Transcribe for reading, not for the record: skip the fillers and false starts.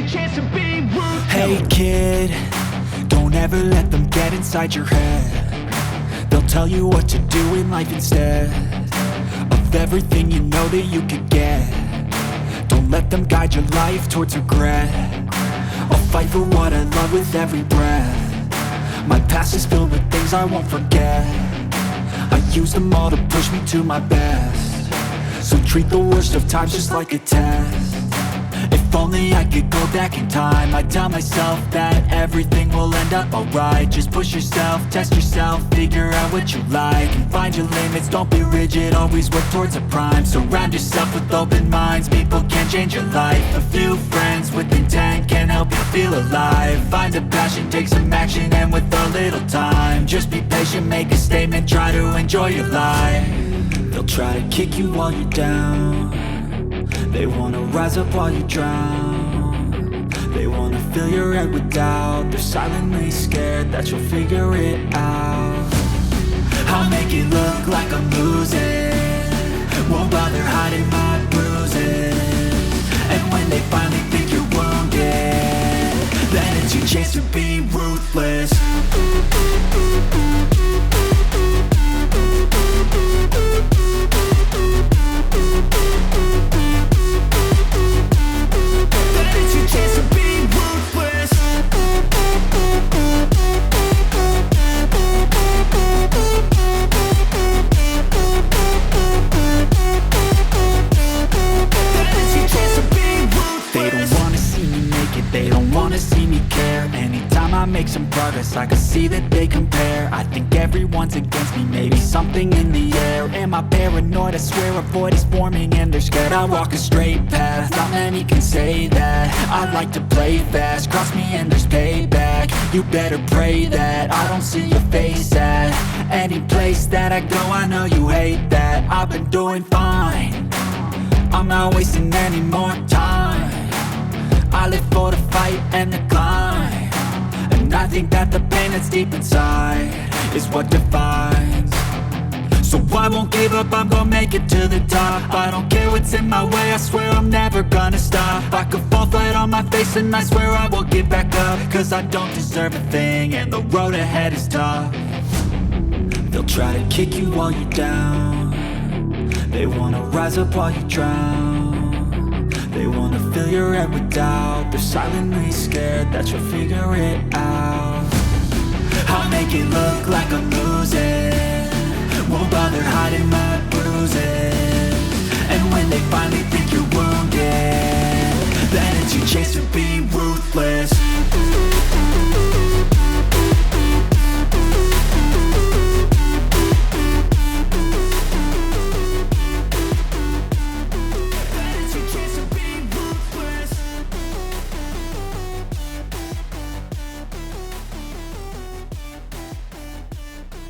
your chance to be ruthless. Hey kid, don't ever let them get inside your head. They'll tell you what to do in life instead of everything you know that you could get. Don't let them guide your life towards regret. I'll fight for what I love with every breath. My past is filled with things I won't forget. I use them all to push me to my best. So treat the worst of times just like a test. If only I could go back in time, I'd tell myself that everything will end up alright. Just push yourself, test yourself, figure out what you like, and find your limits, don't be rigid, always work towards a prime. Surround yourself with open minds, people can change your life. A few friends with intent can help you feel alive. Find a passion, take some action, and with a little time, just be patient, make a statement, try to enjoy your life. They'll try to kick you while you're down. They wanna rise up while you drown. They wanna fill your head with doubt. They're silently scared that you'll figure it out. I'll make it look like I'm losing, won't bother hiding my bruises. And when they finally think you're wounded, then it's your chance to be ruthless. They don't wanna see me care. Anytime I make some progress, I can see that they compare. I think everyone's against me, maybe something in the air. Am I paranoid? I swear a void is forming and they're scared. I walk a straight path, not many can say that. I like to play fast, cross me and there's payback. You better pray that I don't see your face at any place that I go. I know you hate that. I've been doing fine, I'm not wasting any more time. I live for the fight and the climb, and I think that the pain that's deep inside is what defines. So I won't give up, I'm gonna make it to the top. I don't care what's in my way, I swear I'm never gonna stop. I could fall flat on my face and I swear I will get back up, cause I don't deserve a thing and the road ahead is tough. They'll try to kick you while you're down. They wanna rise up while you drown. They wanna fill your head with doubt. They're silently scared that you'll figure it out. I'll make it look like I'm losing, won't bother hiding my bruises. And when they finally think you're wounded, then it's your chance to be ruthless.